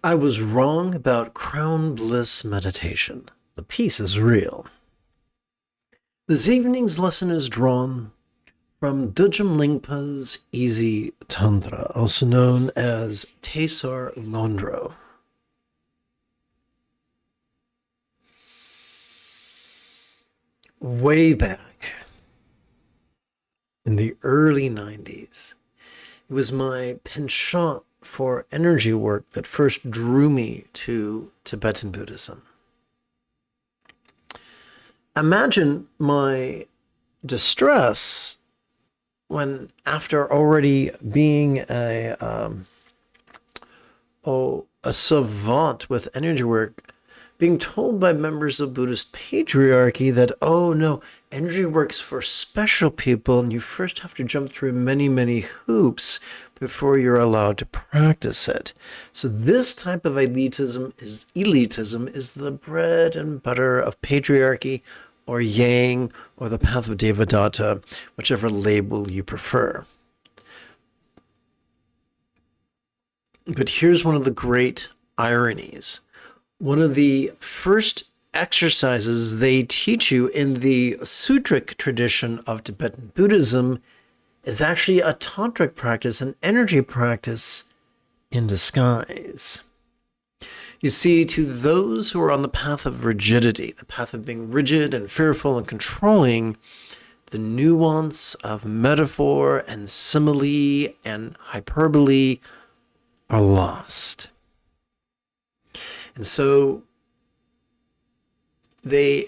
I was wrong about Crown Bliss meditation. The peace is real. This evening's lesson is drawn from Dudjam Lingpa's Easy Tantra, also known as Tesar Londro. Way back in the early 90s, it was my penchant for energy work that first drew me to Tibetan Buddhism. Imagine my distress when, after already being a savant with energy work, being told by members of Buddhist patriarchy that, oh no, energy work's for special people and you first have to jump through many, many hoops before you're allowed to practice it. So this type of elitism is the bread and butter of patriarchy or yang or the path of Devadatta, whichever label you prefer. But here's one of the great ironies. One of the first exercises they teach you in the sutric tradition of Tibetan Buddhism is actually a tantric practice, an energy practice in disguise. You see, to those who are on the path of rigidity, the path of being rigid and fearful and controlling, the nuance of metaphor and simile and hyperbole are lost. And so they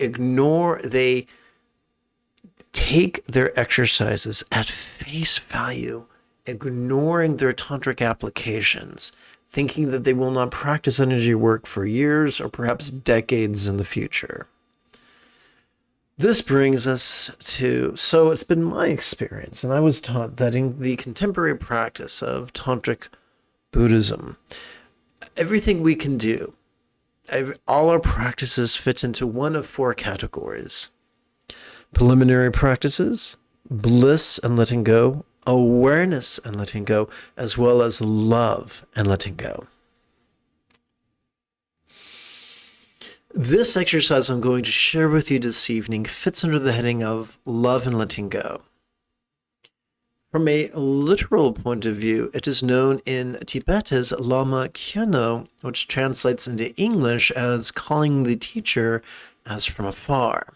take their exercises at face value, ignoring their tantric applications, thinking that they will not practice energy work for years or perhaps decades in the future. This brings us to, so it's been my experience, and I was taught that in the contemporary practice of tantric Buddhism, everything we can do, all our practices fit into one of four categories: preliminary practices, bliss and letting go, awareness and letting go, as well as love and letting go. This exercise I'm going to share with you this evening fits under the heading of love and letting go. From a literal point of view, it is known in Tibet as Lama Kyeno, which translates into English as calling the teacher as from afar.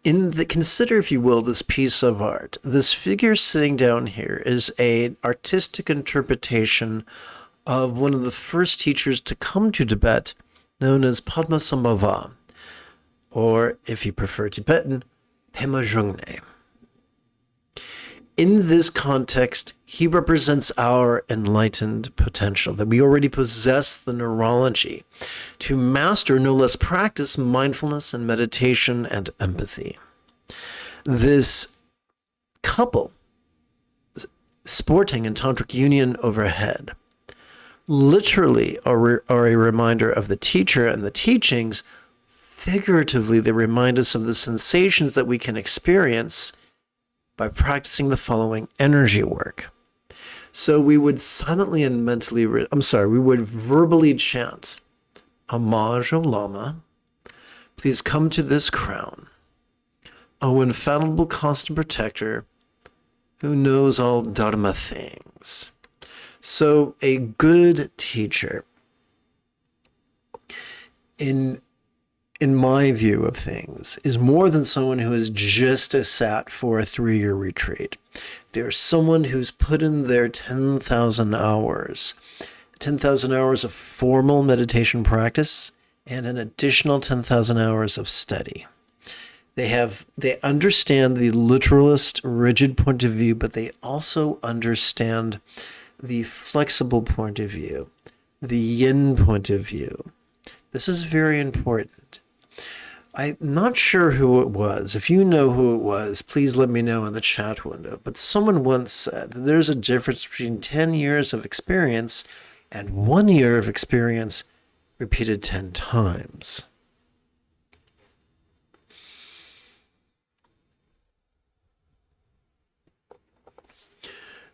Consider, if you will, this piece of art. This figure sitting down here is an artistic interpretation of one of the first teachers to come to Tibet, known as Padmasambhava, or, if you prefer Tibetan, Pema Jungne. In this context, he represents our enlightened potential, that we already possess the neurology to master, no less practice, mindfulness and meditation and empathy. This couple, sporting in tantric union overhead, literally are a reminder of the teacher and the teachings. Figuratively, they remind us of the sensations that we can experience by practicing the following energy work. So we would silently and mentally, we would verbally chant, Homage, O Lama, please come to this crown, O infallible constant protector, who knows all Dharma things. So a good teacher, in my view of things, is more than someone who has just sat for a 3-year retreat. They're someone who's put in their 10,000 hours of formal meditation practice and an additional 10,000 hours of study. They understand the literalist, rigid point of view, but they also understand the flexible point of view, the yin point of view. This is very important. I'm not sure who it was. If you know who it was, please let me know in the chat window. But someone once said that there's a difference between 10 years of experience and 1 year of experience repeated 10 times.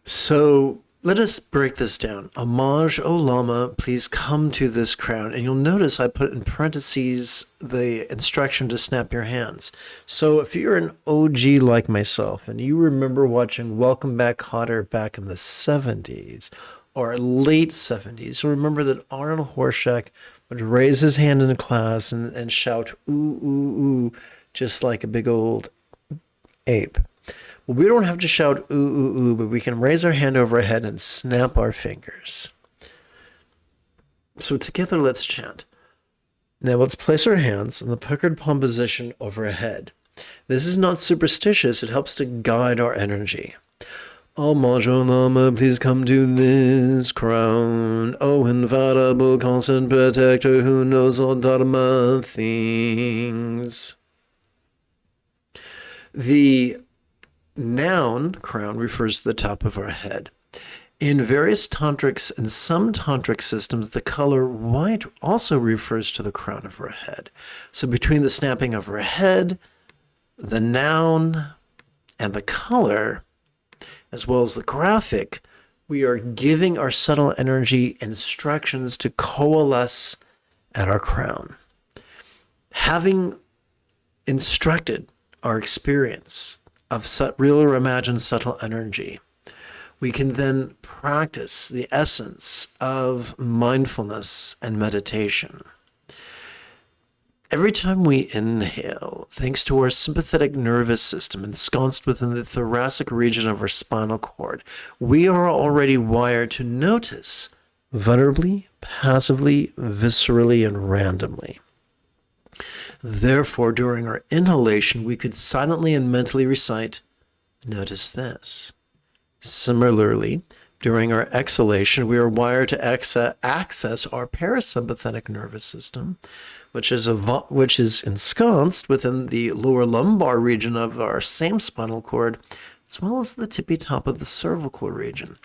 So let us break this down. Homage, O Lama, please come to this crown. And you'll notice I put in parentheses the instruction to snap your hands. So if you're an OG like myself and you remember watching Welcome Back Kotter back in the 70s or late 70s, you'll remember that Arnold Horshack would raise his hand in class and shout, ooh, ooh, ooh, just like a big old ape. Well, we don't have to shout ooh, ooh, ooh, but we can raise our hand over our head and snap our fingers. So together, let's chant. Now let's place our hands in the puckered palm position over our head. This is not superstitious, it helps to guide our energy. Oh, Majo Lama, please come to this crown. Oh, infallible, constant protector who knows all Dharma things. The noun crown refers to the top of our head. In various tantrics and some tantric systems, the color white also refers to the crown of our head. So between the snapping of our head, the noun, and the color, as well as the graphic, we are giving our subtle energy instructions to coalesce at our crown. Having instructed our experience of real or imagined subtle energy, we can then practice the essence of mindfulness and meditation. Every time we inhale, thanks to our sympathetic nervous system ensconced within the thoracic region of our spinal cord, we are already wired to notice vulnerably, passively, viscerally, and randomly. Therefore, during our inhalation, we could silently and mentally recite, notice this. Similarly, during our exhalation, we are wired to access our parasympathetic nervous system, which is ensconced within the lower lumbar region of our same spinal cord, as well as the tippy top of the cervical region.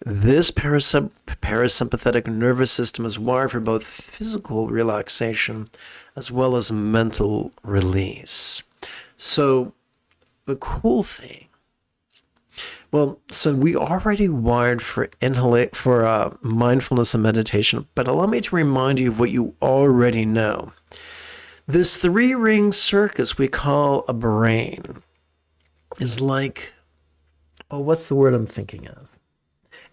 This parasympathetic nervous system is wired for both physical relaxation as well as mental release. So the cool thing, so we already wired for mindfulness and meditation, but allow me to remind you of what you already know. This three-ring circus we call a brain is like, what's the word I'm thinking of?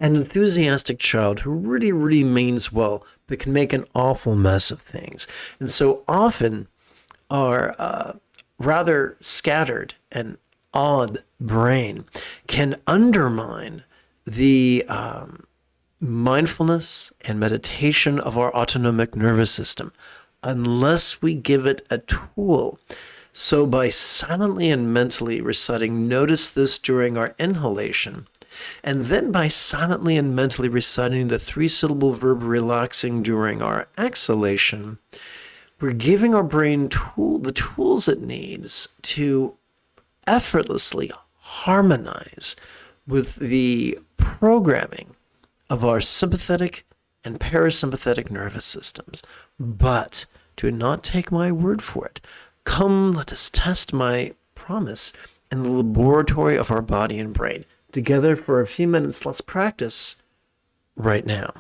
An enthusiastic child who really, really means well, but can make an awful mess of things. And so often our rather scattered and odd brain can undermine the mindfulness and meditation of our autonomic nervous system unless we give it a tool. So by silently and mentally reciting, notice this during our inhalation, and then by silently and mentally reciting the three-syllable verb relaxing during our exhalation, we're giving our brain the tools it needs to effortlessly harmonize with the programming of our sympathetic and parasympathetic nervous systems. But do not take my word for it. Come, let us test my promise in the laboratory of our body and brain. Together for a few minutes, let's practice right now.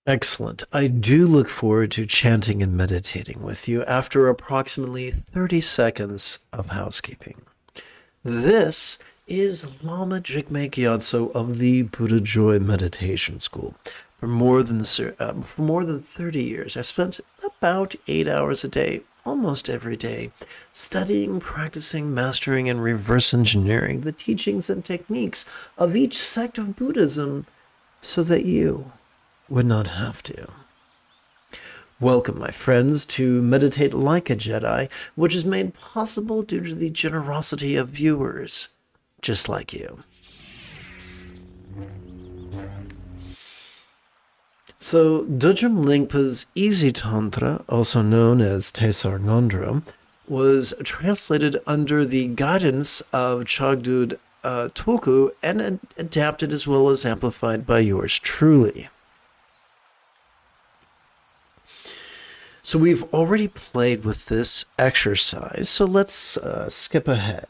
Excellent. I do look forward to chanting and meditating with you after approximately 30 seconds of housekeeping. This is Lama Jigme Gyatso of the Buddha Joy Meditation School. For more than 30 years, I've spent about 8 hours a day, almost every day, studying, practicing, mastering, and reverse engineering the teachings and techniques of each sect of Buddhism so that you would not have to. Welcome, my friends, to Meditate Like a Jedi, which is made possible due to the generosity of viewers just like you. So, Dudjom Lingpa's Easy Tantra, also known as Tesar Ngondro, was translated under the guidance of Chagdud Tulku and adapted as well as amplified by yours truly. So we've already played with this exercise, so let's skip ahead.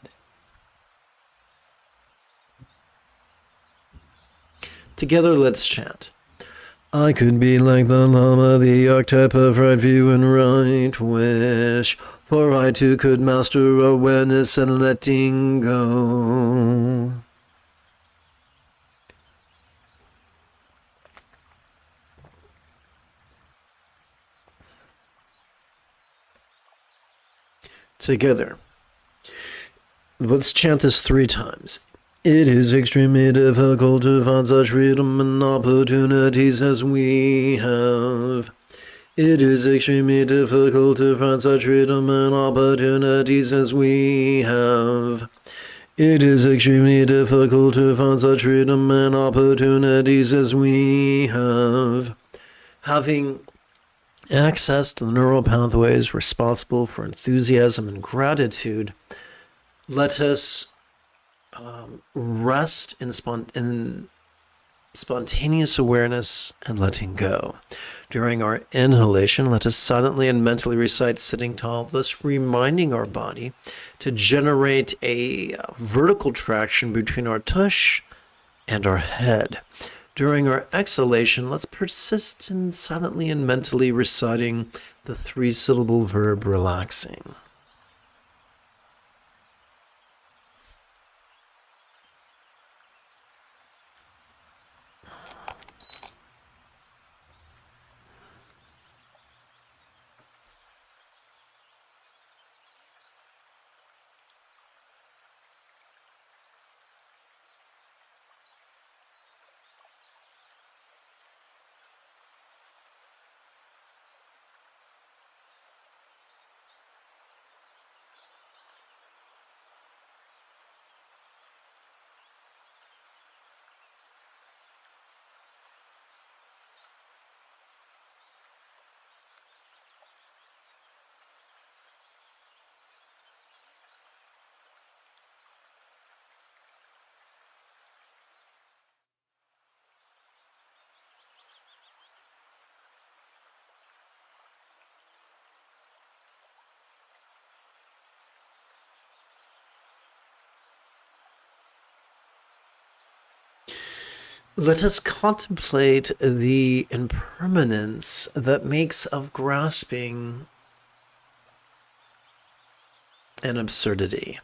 Together, let's chant. I could be like the Lama, the archetype of right view and right wish, for I too could master awareness and letting go. Together. Let's chant this 3 times. It is extremely difficult to find such freedom and opportunities as we have. It is extremely difficult to find such freedom and opportunities as we have. It is extremely difficult to find such freedom and opportunities as we have. Having access to the neural pathways responsible for enthusiasm and gratitude, let us rest in spontaneous awareness and letting go. During our inhalation, let us silently and mentally recite sitting tall, thus reminding our body to generate a vertical traction between our tush and our head. During our exhalation, let's persist in silently and mentally reciting the 3-syllable verb relaxing. Let us contemplate the impermanence that makes of grasping an absurdity.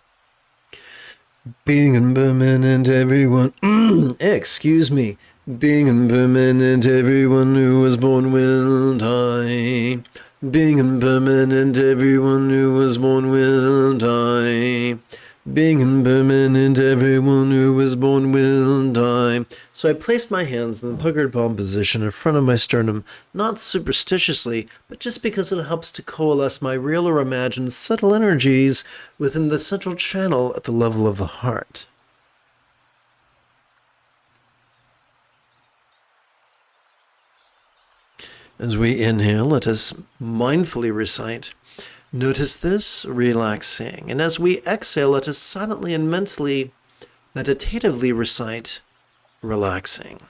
Being impermanent, everyone, excuse me, being impermanent, everyone who was born will die. Being impermanent, everyone who was born will die. Being impermanent, everyone who was born will die. So I placed my hands in the puckered palm position in front of my sternum, not superstitiously, but just because it helps to coalesce my real or imagined subtle energies within the central channel at the level of the heart. As we inhale, let us mindfully recite, "Notice this, relaxing." And as we exhale, let us silently and mentally, meditatively recite, "Relaxing."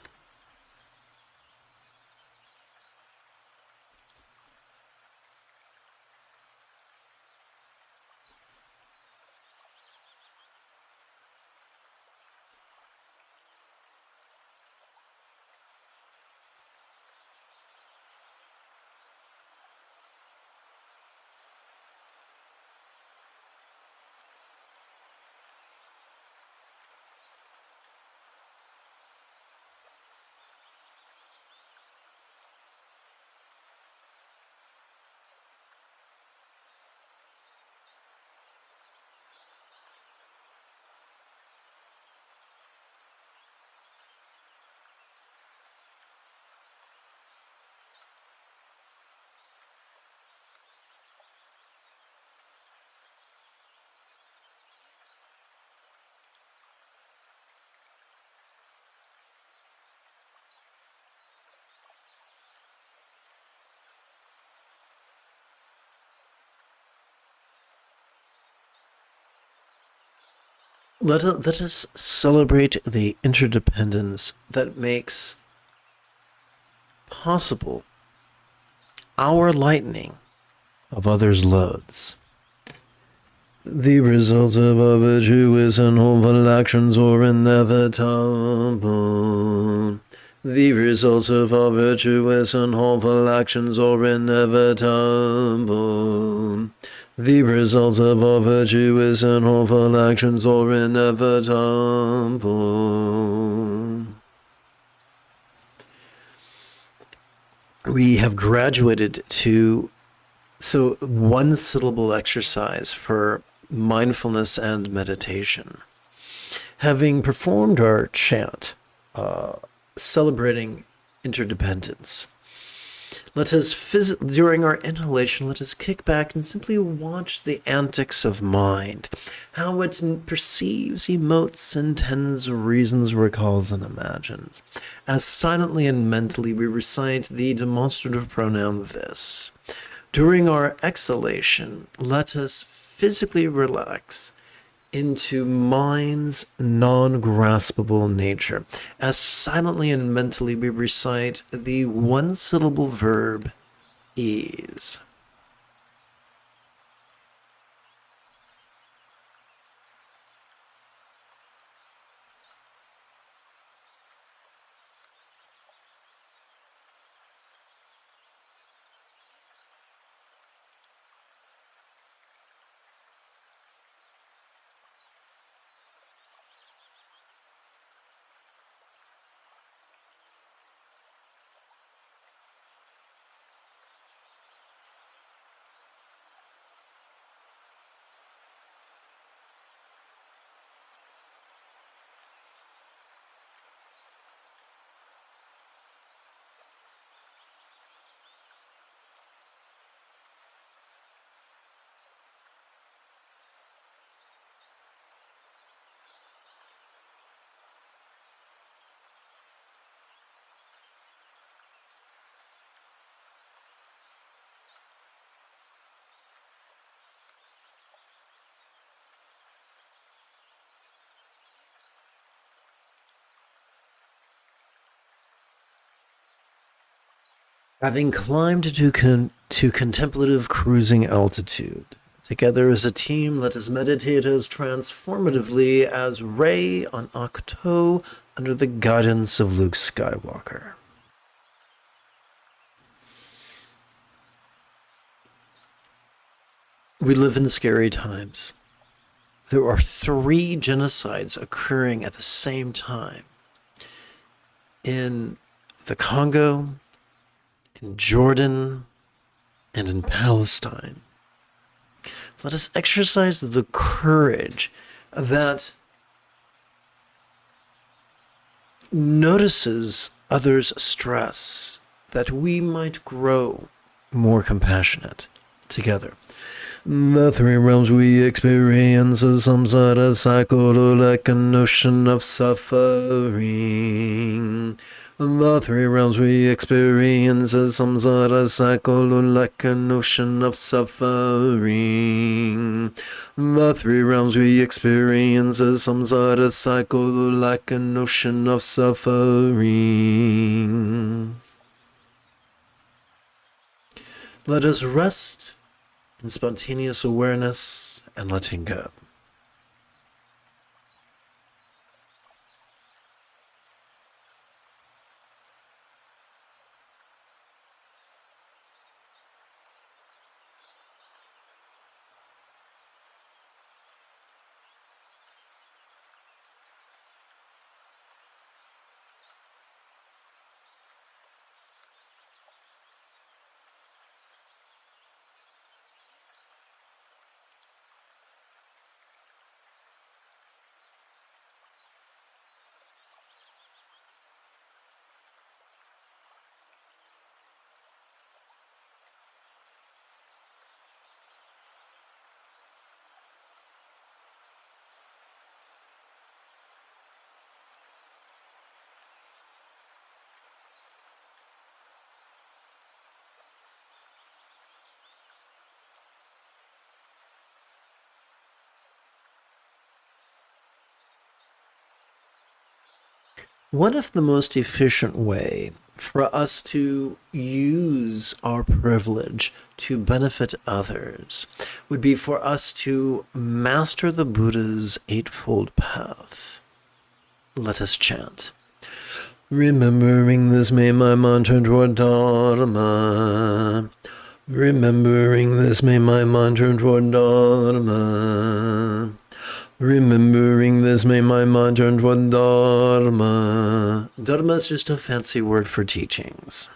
Let us celebrate the interdependence that makes possible our lightening of others' loads. The results of our virtuous and hopeful actions are inevitable. The results of our virtuous and hopeful actions are inevitable. The results of our virtuous and hopeful actions are inevitable. We have graduated to one syllable exercise for mindfulness and meditation. Having performed our chant, celebrating interdependence, let us during our inhalation, let us kick back and simply watch the antics of mind, how it perceives, emotes, intends, reasons, recalls, and imagines. As silently and mentally we recite the demonstrative pronoun this. During our exhalation, let us physically relax into mind's non-graspable nature. As silently and mentally we recite the one-syllable verb, ease. Having climbed to contemplative cruising altitude, together as a team, let us meditate as transformatively as Rey on Ahch-To under the guidance of Luke Skywalker. We live in scary times. There are 3 genocides occurring at the same time in the Congo, in Jordan, and in Palestine. Let us exercise the courage that notices others' stress, that we might grow more compassionate together. The 3 realms we experience are samsara cycle, like a notion of suffering. The 3 realms we experience are samsara cycle, like a notion of suffering. The 3 realms we experience are samsara cycle, like a notion of suffering. Let us rest in spontaneous awareness and letting go. What if the most efficient way for us to use our privilege to benefit others would be for us to master the Buddha's Eightfold Path? Let us chant. Remembering this, may my mind turn toward Dharma. Remembering this, may my mind turn toward Dharma. Remembering this, may my mind turn toward Dharma. Dharma is just a fancy word for teachings.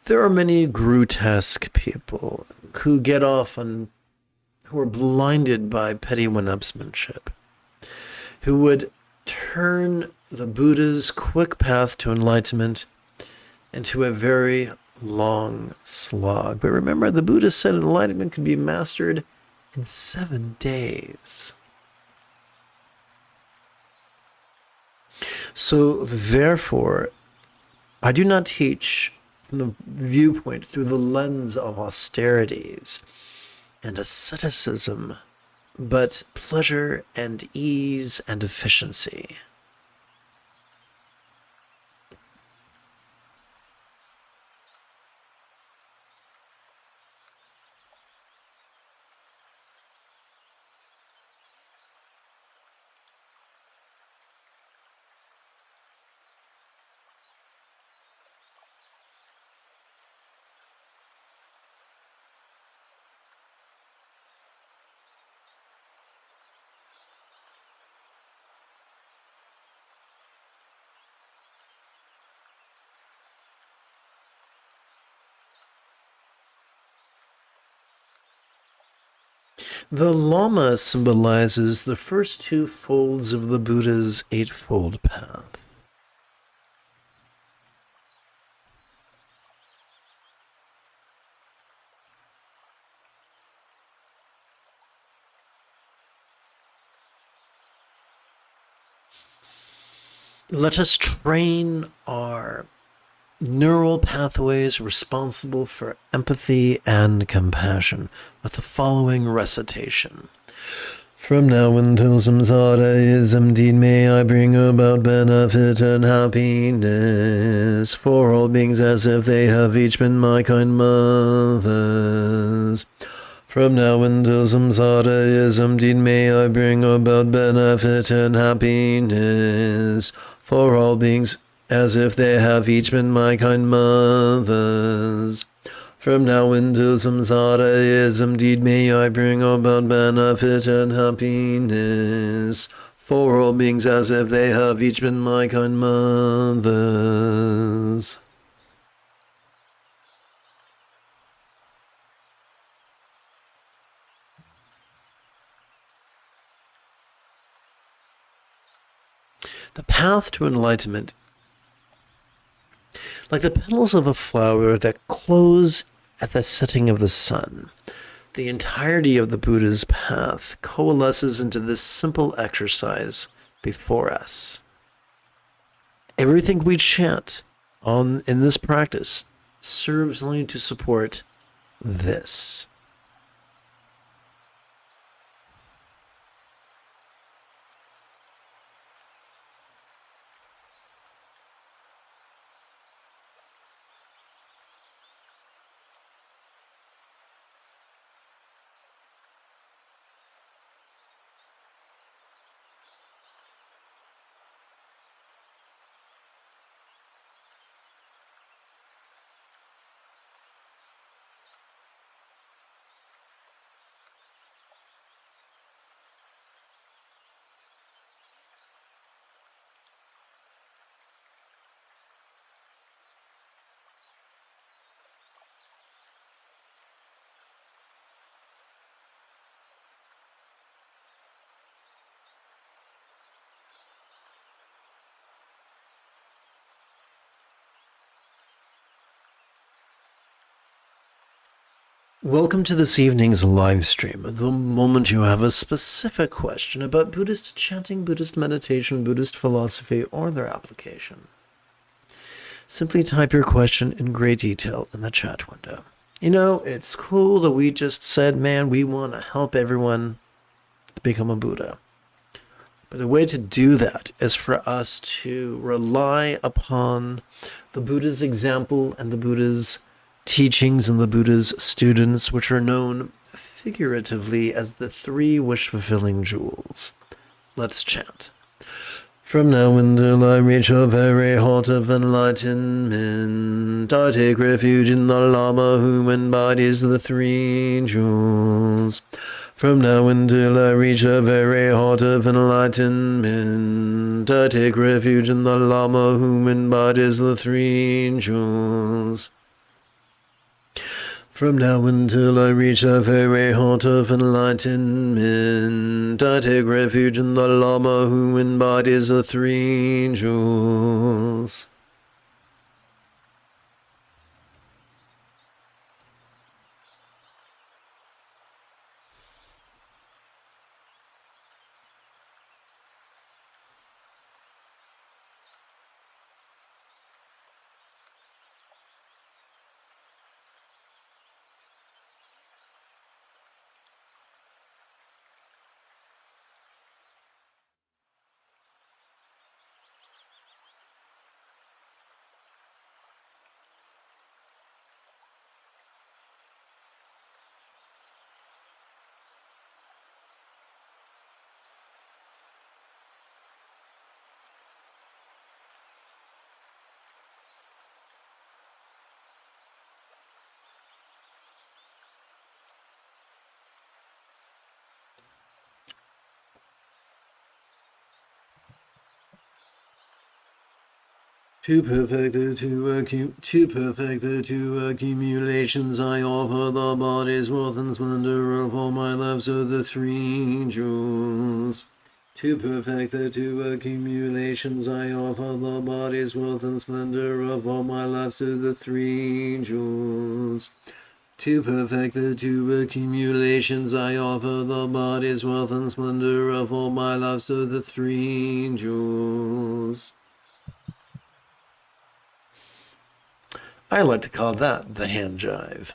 There are many grotesque people who get off on, who are blinded by petty one-upsmanship, who would turn the Buddha's quick path to enlightenment into a very long slog. But remember, the Buddha said enlightenment could be mastered in 7 days. So therefore, I do not teach from the viewpoint through the lens of austerities and asceticism, but pleasure and ease and efficiency. The Lama symbolizes the first 2 folds of the Buddha's Eightfold Path. Let us train our neural pathways responsible for empathy and compassion with the following recitation. From now until samsara is emptied, may I bring about benefit and happiness for all beings as if they have each been my kind mothers. From now until samsara is emptied, may I bring about benefit and happiness for all beings as if they have each been my kind mothers. From now until samsara is emptied, may I bring about benefit and happiness for all beings as if they have each been my kind mothers. The path to enlightenment, like the petals of a flower that close at the setting of the sun, the entirety of the Buddha's path coalesces into this simple exercise before us. Everything we chant in this practice serves only to support this. Welcome to this evening's live stream. The moment you have a specific question about Buddhist chanting, Buddhist meditation, Buddhist philosophy, or their application, simply type your question in great detail in the chat window. You know, it's cool that we just said, man, we want to help everyone become a Buddha. But the way to do that is for us to rely upon the Buddha's example and the Buddha's teachings and the Buddha's students, which are known figuratively as the 3 wish-fulfilling jewels. Let's chant. From now until I reach a very heart of enlightenment, I take refuge in the Lama who embodies the 3 jewels. From now until I reach the very heart of enlightenment, I take refuge in the Lama who embodies the 3 jewels. From now until I reach the very heart of enlightenment, I take refuge in the Lama who embodies the 3 jewels. To perfect the 2 accumulations, I offer the body's worth and splendor of all my loves to the 3 jewels. To perfect the 2 accumulations, I offer the body's worth and splendor of all my loves to the 3 jewels. To perfect the 2 accumulations, I offer the body's wealth and splendor of all my loves to the 3 jewels. I like to call that the hand jive.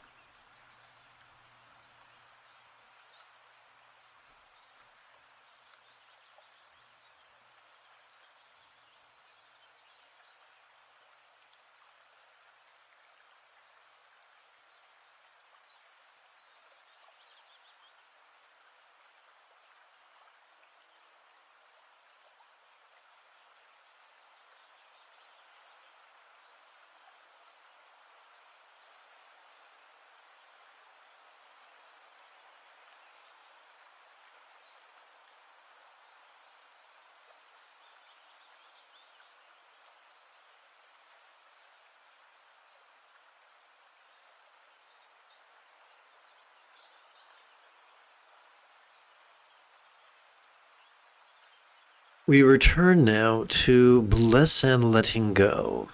We return now to bliss and letting go.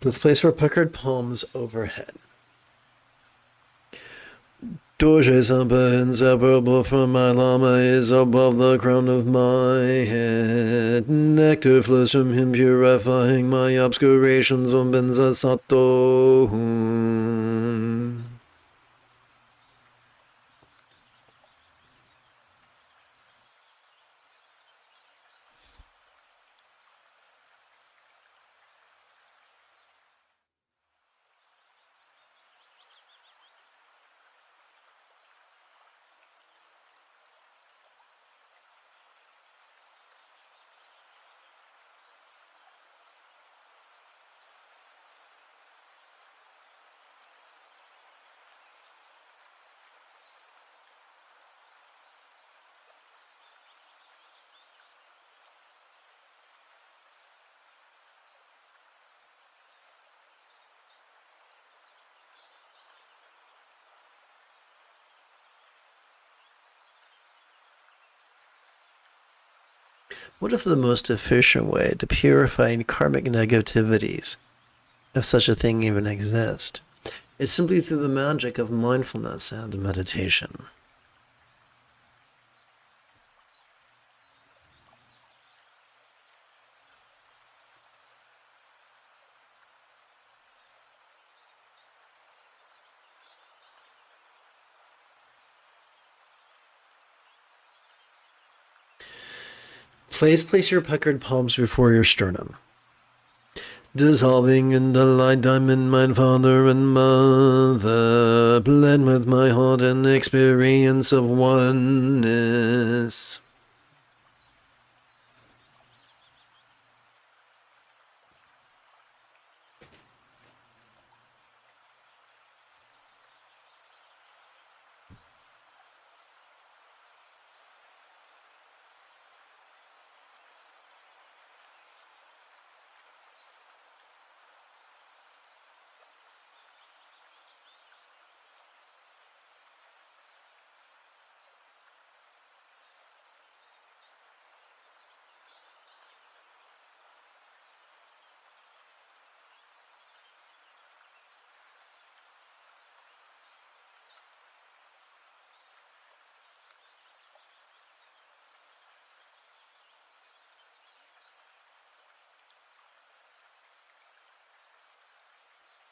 Let's place our puckered palms overhead. Dorje Sampa, inseparable from my Lama, is above the crown of my head. Nectar flows from him, purifying my obscurations. Om Benza Sato. What if the most efficient way to purify karmic negativities, if such a thing even exists, is simply through the magic of mindfulness and meditation. Place your puckered palms before your sternum. Dissolving in delight, I'm in my Father and Mother, blend with my heart and experience of oneness.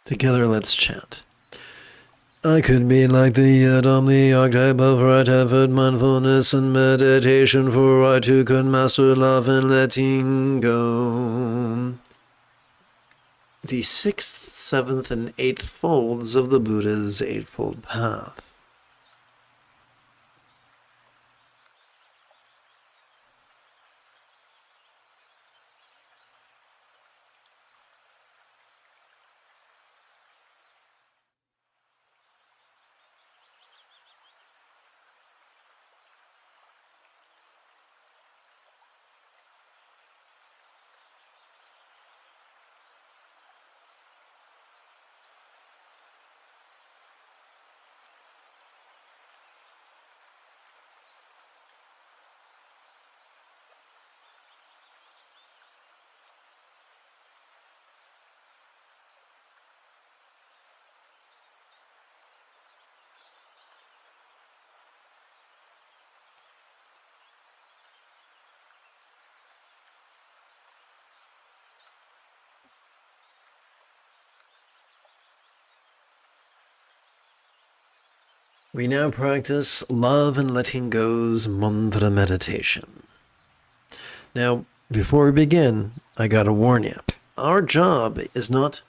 Together, let's chant. I could be like the atom, the archetype of right effort, mindfulness, and meditation, for I too could master love and letting go. The 6th, 7th, and 8th folds of the Buddha's Eightfold Path. We now practice love and letting go's mantra meditation. Now, before we begin, I gotta warn you, our job is not,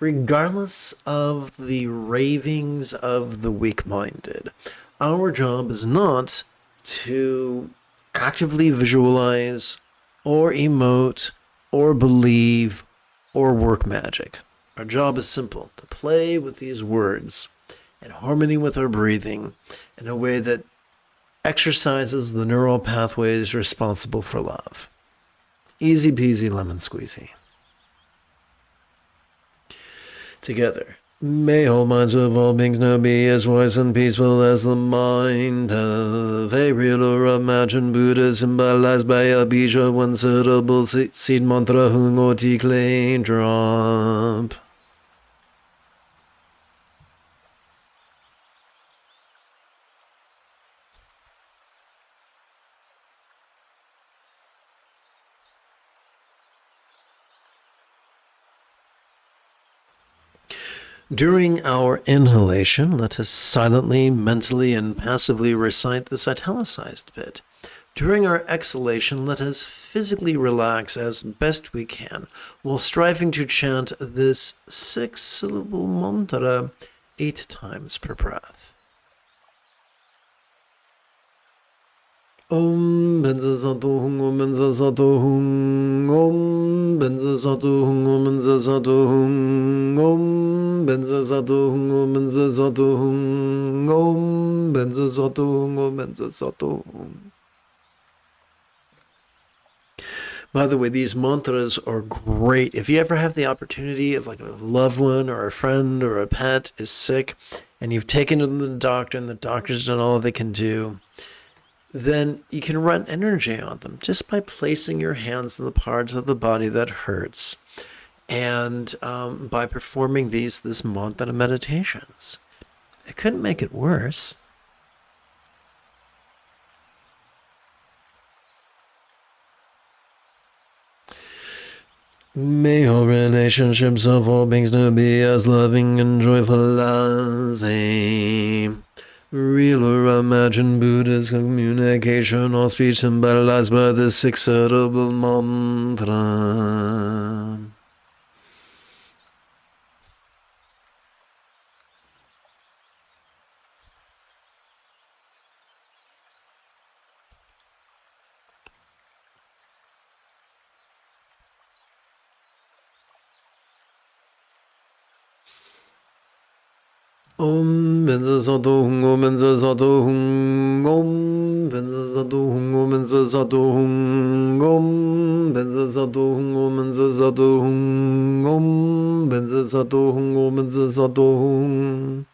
regardless of the ravings of the weak-minded, our job is not to actively visualize or emote or believe or work magic. Our job is simple, to play with these words in harmony with our breathing in a way that exercises the neural pathways responsible for love. Easy peasy lemon squeezy. Together. May all minds of all beings now be as wise and peaceful as the mind of a real or imagined Buddha, symbolized by a bija, one syllable seed mantra, hung or clay drop. During our inhalation, let us silently, mentally, and passively recite this italicized bit. During our exhalation, let us physically relax as best we can, while striving to chant this 6-syllable mantra 8 times per breath. Om Benza Sato Hung Om Benza Sato Hung Om Benza Sato Hung Om Benza Sato Hung Om Benza Sato Hung Om Benza Sato Hung Om Benza Sato Hung Om Benza Sato Hung. By the way, these mantras are great. If you ever have the opportunity of, like, a loved one or a friend or a pet is sick and you've taken them to the doctor and the doctor's done all they can do, then you can run energy on them just by placing your hands on the parts of the body that hurts and by performing this mantra meditations. It couldn't make it worse. May all relationships of all beings know be as loving and joyful as a real or imagined Buddha's communication or speech symbolized by the six syllable mantra. Om Benza Sato Hung Om Benza Sato Hung Om Benza Sato Hung Om Benza Sato Hung Om Benza Sato Hung Om Benza Sato Hung Om Benza Sato Hung Om Benza Sato Hung.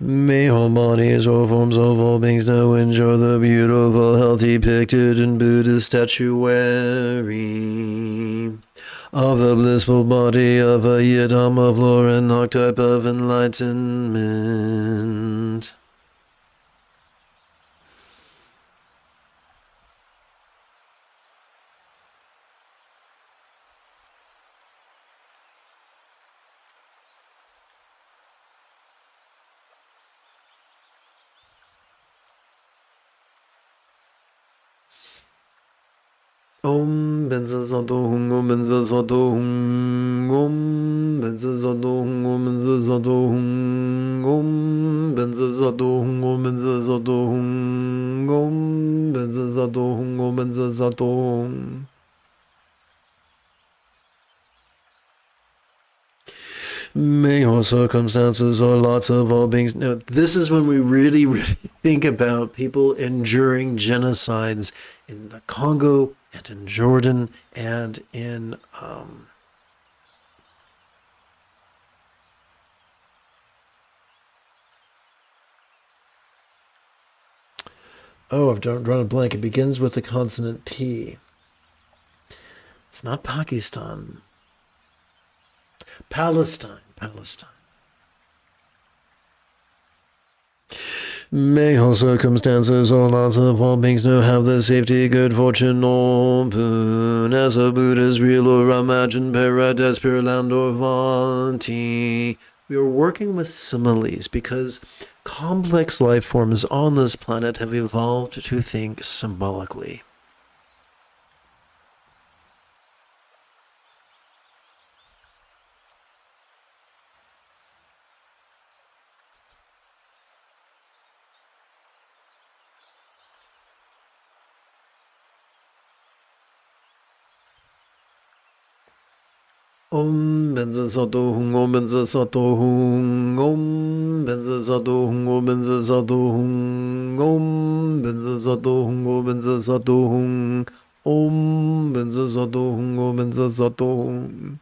May all bodies or forms of all beings now enjoy the beautiful health depicted in Buddha's statuary of the blissful body of a Yidam floor and archetype of enlightenment. Om Benza Sato Hung Om Benza Sato Hung Om Benza Sato Hung Om Benza Sato Hung Om Benza Sato Hung Om Benza Sato Hung Om Benza Sato Hung Om Benza Sato Hung. May all circumstances or lots of all beings. Now, this is when we really, really think about people enduring genocides in the Congo and in Jordan and in I've drawn a blank. It begins with the consonant P. It's not Pakistan. Palestine. May all circumstances or lots of all beings know have the safety, good fortune, or boon as a Buddha's real or imagined paradise, pure land or vanti. We are working with similes because complex life forms on this planet have evolved to think symbolically. Om Benza Sato Hung Om Benza Sato Hung Om Benza Sato Hung Om Benza Sato Hung Om Benza Sato Hung Om Benza Sato Hung Om Benza Sato Hung Om Benza Sato Hung.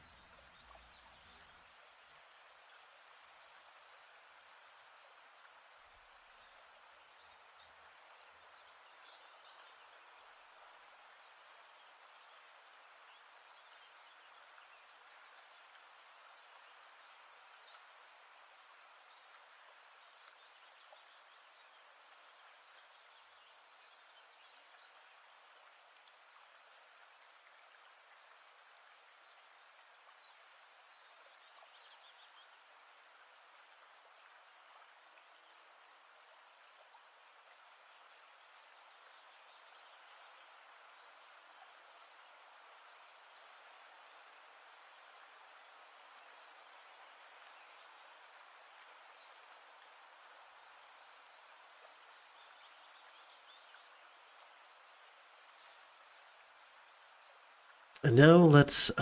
And now let's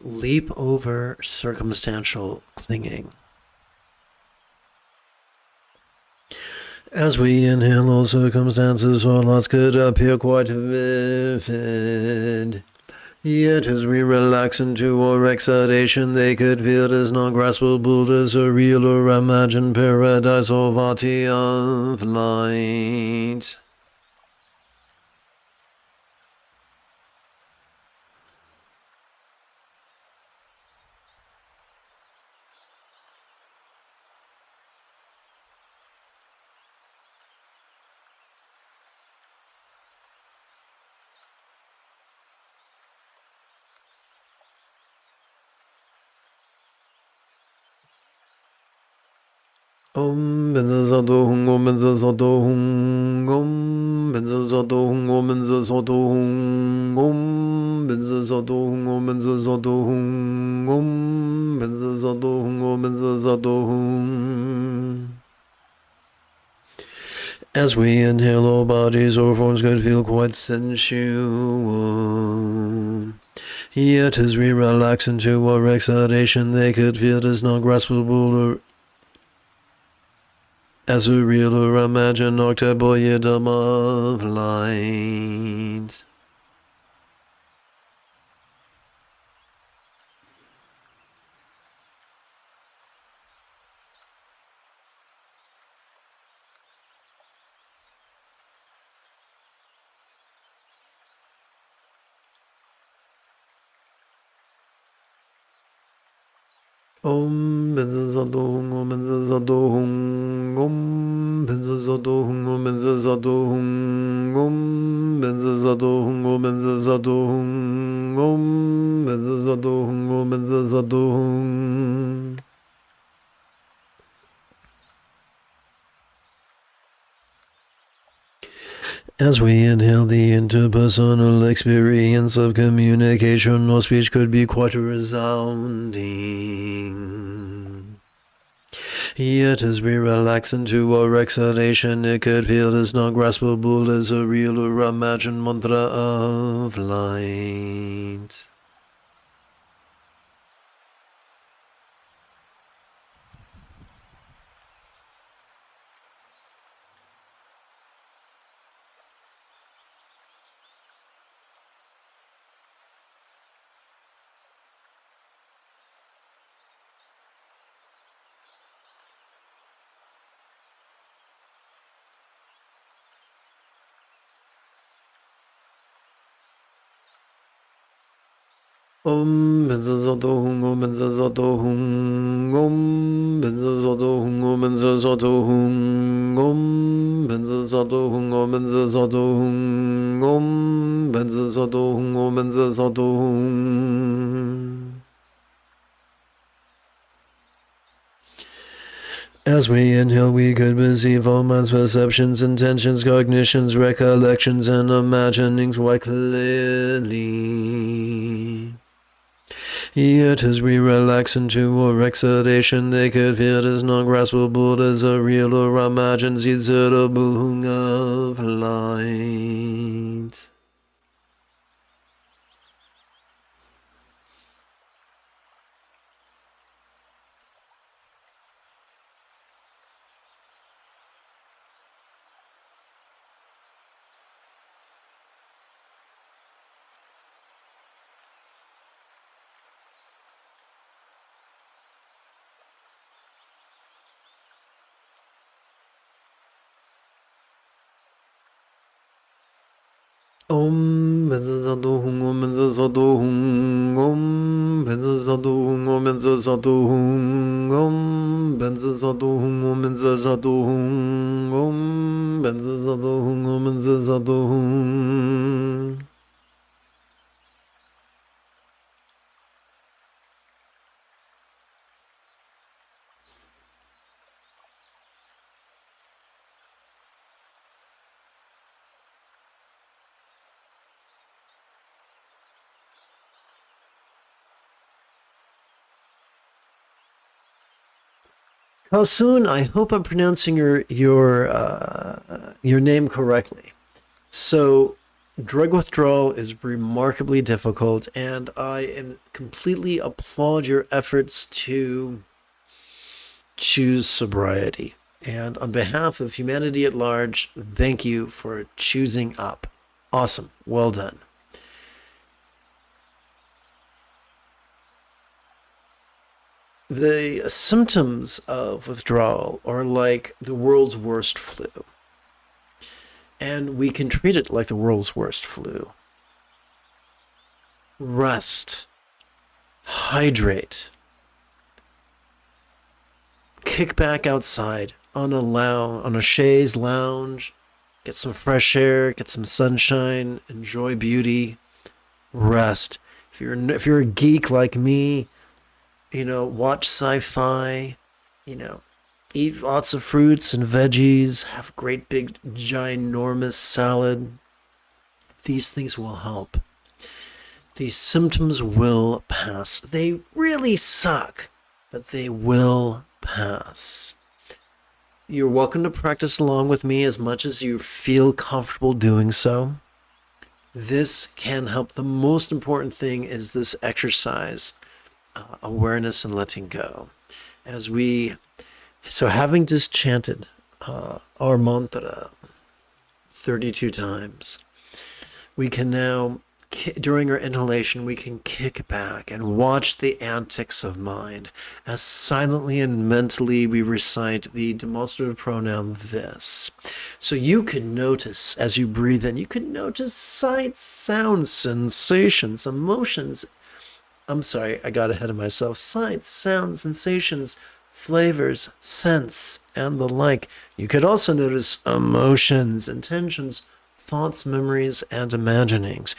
leap over circumstantial clinging. As we inhale, all circumstances or lots could appear quite vivid. Yet as we relax into our exhalation, they could feel as non-graspable as a real or imagined paradise or vati of light. Om Benza Sato Hung Om Benza Sato Hung Om Benza Sato Hung Om Benza Sato Hung Om Benza Sato Hung Om Benza Sato Hung Om Benza Sato Hung Om Benza Sato Hung. As we inhale, all bodies or forms could feel quite sensual. Yet as we relax into our exhalation, they could feel as not graspable or as a real or imagined octaboyedom of light. Om Benza Sato Hung Om Benza Sato Hung Om Benza Sato Hung Om Benza Sato Hung Om Benza Sato Hung Om Benza Sato Hung Om Benza Sato Hung Om Benza Sato Hung. As we inhale, the interpersonal experience of communication or speech could be quite resounding. Yet as we relax into our exhalation, it could feel as not graspable as a real or imagined mantra of light. Om Benza Sato Hung Om Benza Sato Hung Om Benza Sato Hung Om Benza Sato Hung Om Benza Sato Hung Om Benza Sato Hung Om Benza Sato Hung Om Benza Sato Hung. As we inhale, we could perceive all minds, perceptions, intentions, cognitions, recollections, and imaginings quite clearly. Yet as we relax into our exhalation, they could feel as non-graspable as a real or imagined zitterable of light. Om Benza Sato Hung Om Benza Sato Hung Om Benza Sato Hung Om Benza Sato Hung Om Benza Sato Hung Om Benza Sato Hung Om Benza Sato Hung Om Benza Sato Hung. Kalsoon, I hope I'm pronouncing your name correctly. So, drug withdrawal is remarkably difficult, and I completely applaud your efforts to choose sobriety. And on behalf of humanity at large, thank you for choosing up. Awesome. Well done. The symptoms of withdrawal are like the world's worst flu, and we can treat it like the world's worst flu. Rest, hydrate, kick back outside on a chaise lounge, get some fresh air, get some sunshine, enjoy beauty, rest. If you're a geek like me, watch sci-fi, you know, Eat lots of fruits and veggies. Have great big ginormous salad. These things will help. These symptoms will pass. They really suck, but they will pass. You're welcome to practice along with me as much as you feel comfortable doing so. This can help. The most important thing is this exercise, awareness and letting go. So having just chanted our mantra 32 times, we can now, during our inhalation, we can kick back and watch the antics of mind as silently and mentally we recite the demonstrative pronoun this. So you can notice as you breathe in, you can notice sights, sounds, sensations, emotions. I'm sorry, I got ahead of myself. Sights, sounds, sensations, flavors, scents, and the like. You could also notice emotions, intentions, thoughts, memories, and imaginings.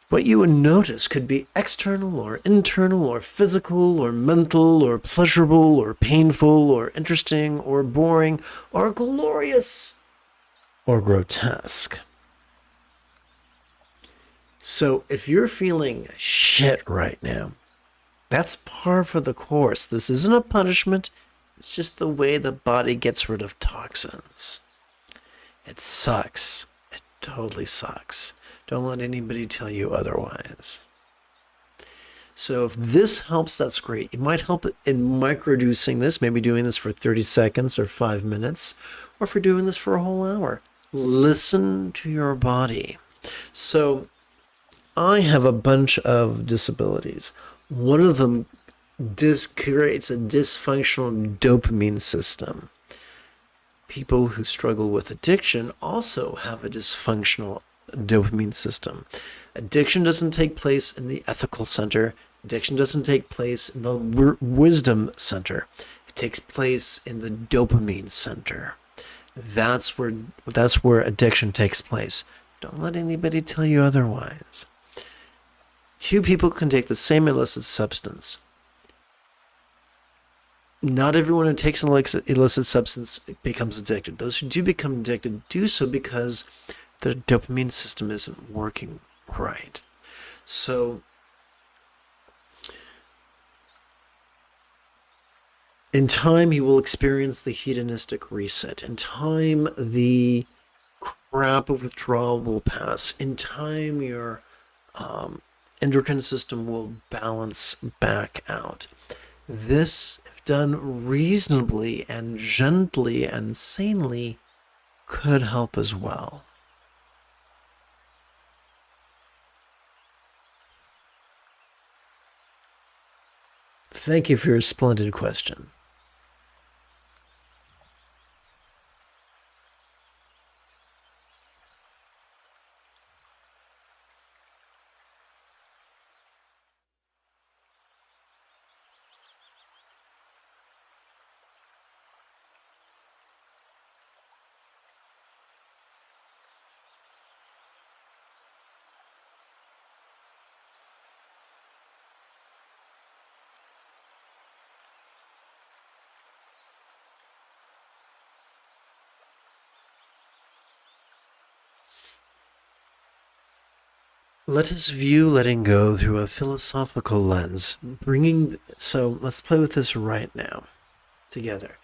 What you would notice could be external or internal or physical or mental or pleasurable or painful or interesting or boring or glorious or grotesque. So if you're feeling shit right now, that's par for the course. This isn't a punishment. It's just the way the body gets rid of toxins. It sucks. It totally sucks. Don't let anybody tell you otherwise. So if this helps, that's great. It might help in microdosing this, maybe doing this for 30 seconds or 5 minutes, or if you're doing this for a whole hour. Listen to your body. So I have a bunch of disabilities. One of them creates a dysfunctional dopamine system. People who struggle with addiction also have a dysfunctional dopamine system. Addiction doesn't take place in the ethical center. Addiction doesn't take place in the wisdom center. It takes place in the dopamine center. That's where addiction takes place. Don't let anybody tell you otherwise. Two people can take the same illicit substance. Not everyone who takes an illicit substance becomes addicted. Those who do become addicted do so because the dopamine system isn't working right. So in time, you will experience the hedonistic reset. In time, the crap of withdrawal will pass. In time, your endocrine system will balance back out. This, if done reasonably and gently and sanely, could help as well. Thank you for your splendid question. Let us view letting go through a philosophical lens, so let's play with this right now, together.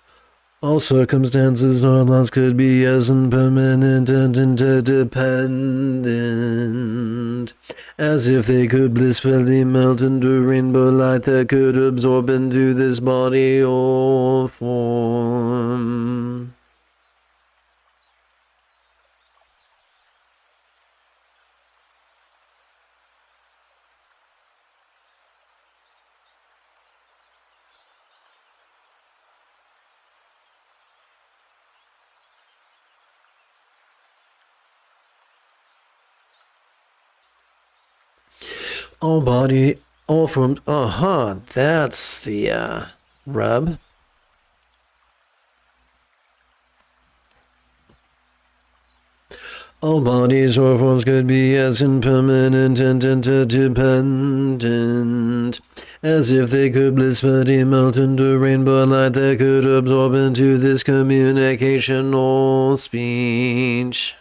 All circumstances or laws could be as impermanent and interdependent, as if they could blissfully melt into rainbow light that could absorb into this body or form. All body, all forms. That's the rub. All bodies or forms could be as impermanent and interdependent, As if they could blissfully melt into rainbow light that could absorb into this communication or speech.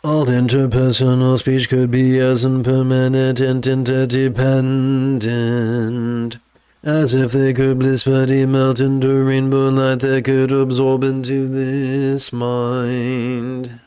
All interpersonal speech could be as impermanent and interdependent, as if they could blissfully melt into rainbow light that could absorb into this mind.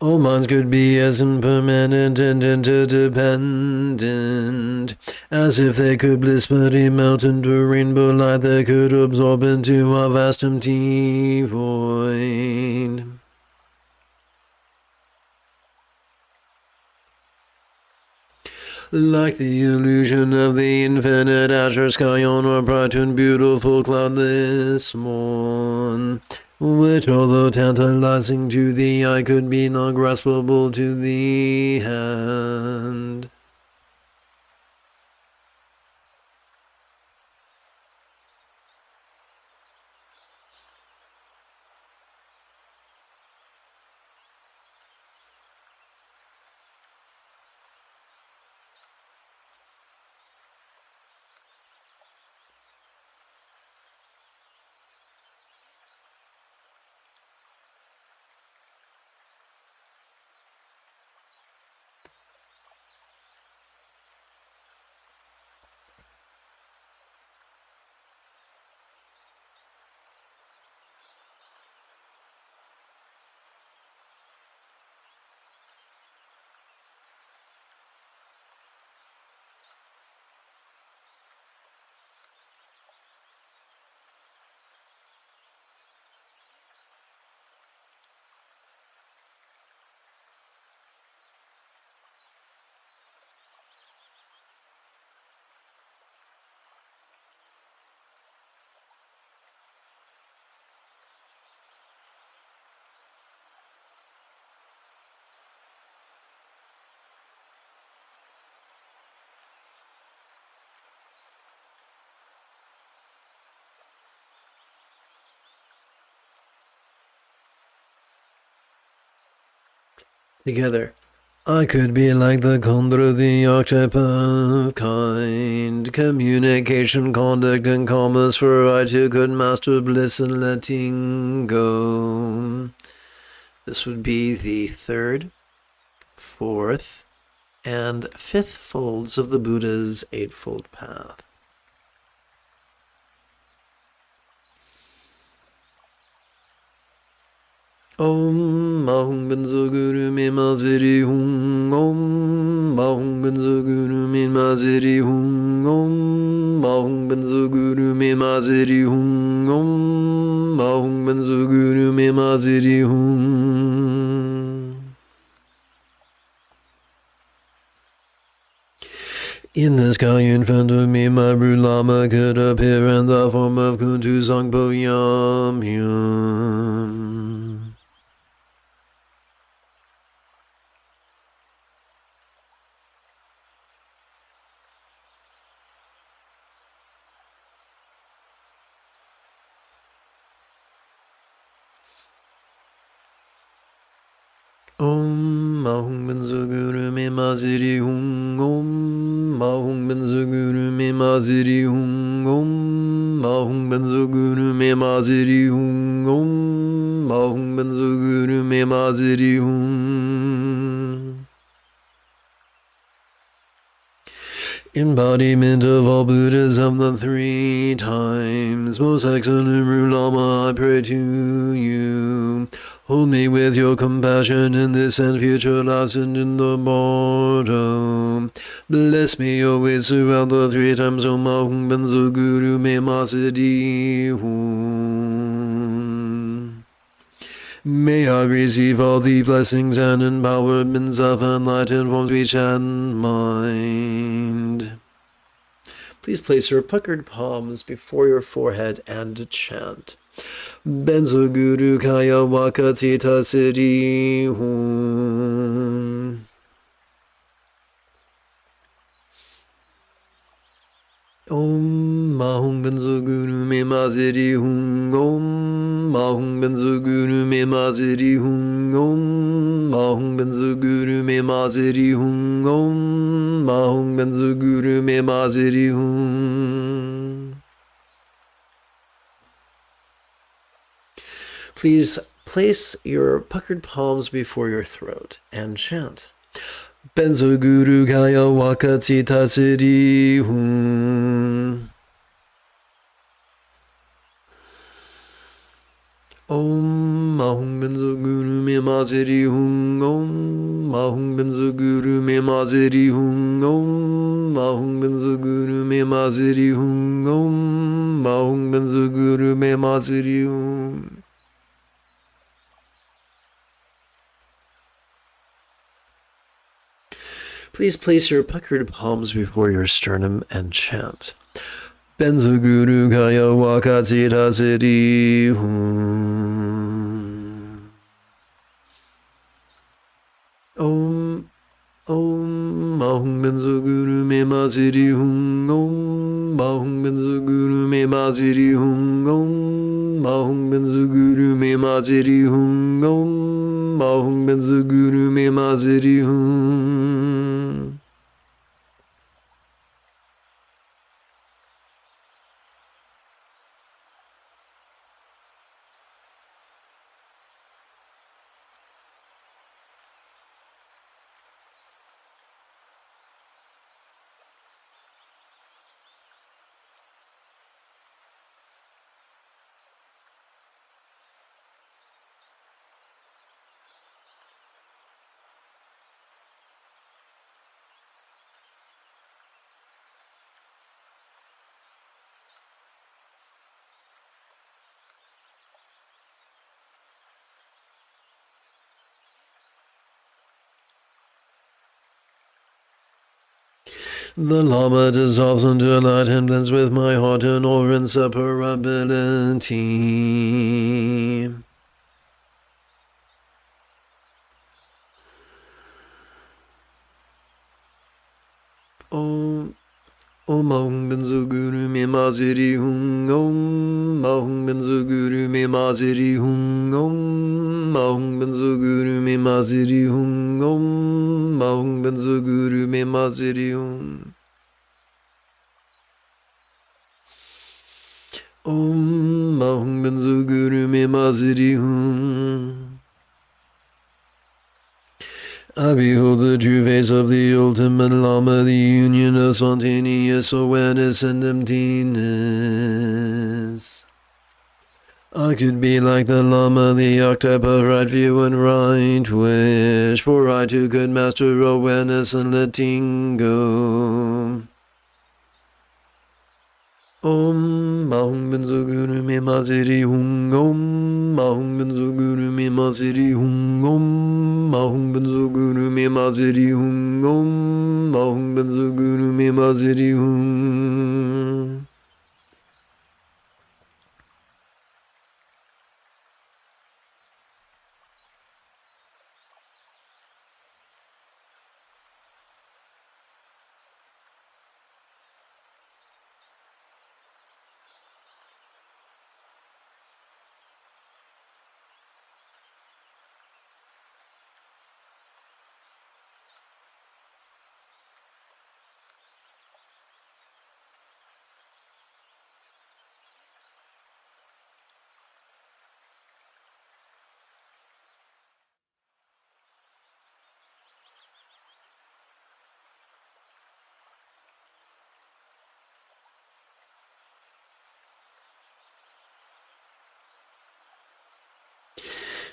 All minds could be as impermanent and interdependent, as if they could blissfully melt into rainbow light that could absorb into a vast empty void. Like the illusion of the infinite azure sky on a bright and beautiful cloudless morn, which, although tantalizing to the eye, could be not graspable to the hand. Together, I could be like the condor, the archetype of kind, communication, conduct, and commerce, for I too could master bliss and letting go. This would be the third, fourth, and fifth folds of the Buddha's Eightfold Path. Om Mahung Benzo Guru Me Maziri Hung Om Mahung Benzo Guru Me Maziri Hung Om Mahung Benzo Guru Me Maziri Hung Om Mahung Benzo Guru Me Maziri Hung. In the sky in front of me, my brood Lama could appear in the form of Kuntu Sangpo Yam Yam. Om Mahung Benzo Guru Me Maziri Hung Om Mahung Benzo Guru Me Maziri Hung Om Mahung Benzo Guru Me Maziri Hung Om Mahung Benzo Guru Me Maziri Hung. Embodiment of all Buddhism, the three times. Most excellent Lama, I pray to you. Hold me with your compassion in this and future lives and in the bottom. Bless me always throughout the 3 times Om Ahum Benzo Guru Me Masadi Hum. May I receive all the blessings and empowerments of enlightened form, speech, and mind. Please place your puckered palms before your forehead and chant. Benzo Guru Kaya Wakatita Siddhi Hum. Om Mahum Benzo Guru Me Mazidi Hum. Om Mahum Benzo Guru Me Mazidi Hum. Om Mahum Benzo Guru Me Mazidi Hum. Om Mahum Benzo Guru Me Mazidi Hum. Please place your puckered palms before your throat and chant. Benzo Guru Kaya Wakatita Siddhi Hum. Om Mahum Benzo Guru Me Mazidi Hum. Om Mahum Benzo Guru Me Mazidi Hum. Om Mahum Benzo Guru Me Mazidi Hum. Om Mahum Benzo Guru Me Mazidi Hum. Please place your puckered palms before your sternum and chant. Benzo Guru Kaya Wakatita Siddhi Hum. Om Mahum Benzo Guru Me Mazidi Hum. Om Mahum Benzo Guru Me Mazidi Hum. Om Mahum Benzo Guru Me Mazidi Hum. Om Mahum Benzo Guru Me Mazidi Hum. The Lama dissolves into light and blends with my heart in all inseparability. Om Mahum Benzo Guru Me Mazidi Hum. Om Mahum Benzo Guru Me Mazidi Hum. Om Mahum Benzo Guru Me Mazidi Hum. Om Mahum Benzo Guru Me Mazidi Hum. Om Mahum Benzo Guru Me Mazidi Hum. I behold the true face of the ultimate Lama, the union of spontaneous awareness and emptiness. I could be like the Lama, the archetype of right view and right wish, for I too could master awareness and letting go. Om Mahum Benzo Guru Me Mazidi Hum. Om Mahum Benzo Guru Me Mazidi Hum. Om Mahum Benzo Guru Me Mazidi Hum. Om Mahum Benzo Guru Me Mazidi Hum.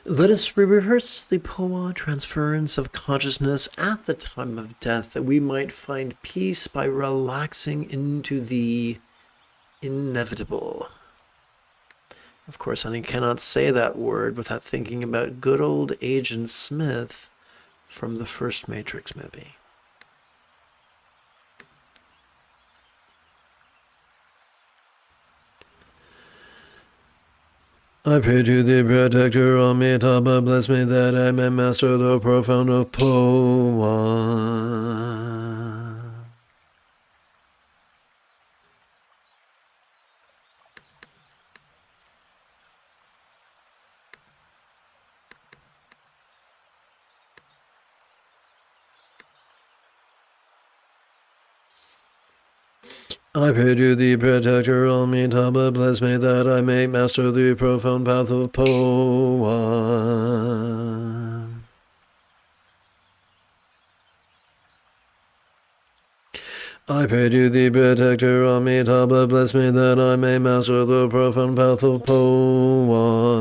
Let us rehearse the poa transference of consciousness at the time of death, that we might find peace by relaxing into the inevitable. Of course, I cannot say that word without thinking about good old Agent Smith from the first Matrix movie. I pray to the protector, Amitabha, bless me that I may master the profound of poa. I pray to the protector, Amitabha, bless me that I may master the profound path of poa. I pray to the protector, Amitabha, bless me that I may master the profound path of poa.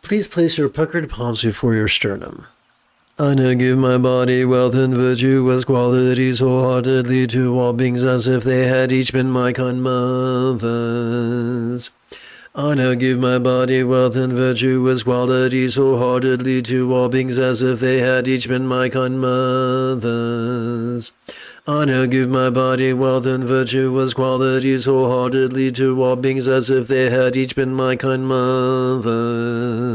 Please place your puckered palms before your sternum. I now give my body wealth and virtue as qualities wholeheartedly to all beings as if they had each been my kind mothers. I now give my body wealth and virtue as qualities wholeheartedly to all beings as if they had each been my kind mothers. I now give my body wealth and virtue as qualities wholeheartedly to all beings as if they had each been my kind mothers.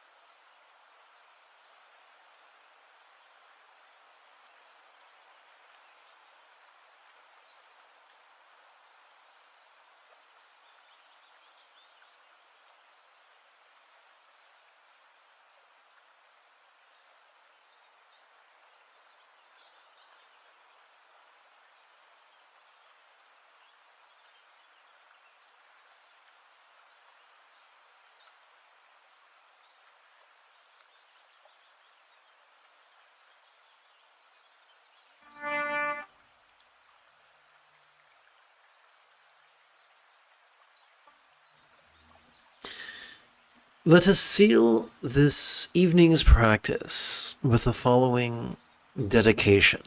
Let us seal this evening's practice with the following dedication.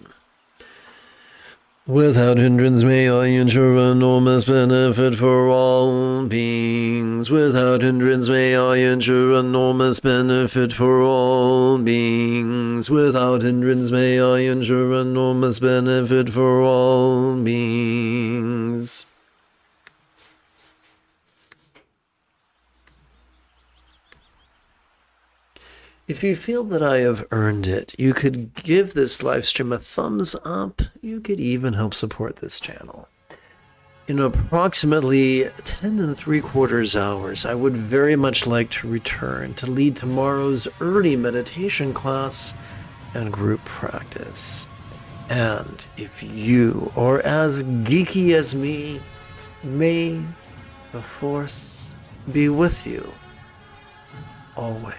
Without hindrance may I ensure enormous benefit for all beings. Without hindrance may I ensure enormous benefit for all beings. Without hindrance may I ensure enormous benefit for all beings. If you feel that I have earned it, you could give this live stream a thumbs up. You could even help support this channel. In approximately 10 3/4 hours, I would very much like to return to lead tomorrow's early meditation class and group practice. And if you are as geeky as me, may the Force be with you always.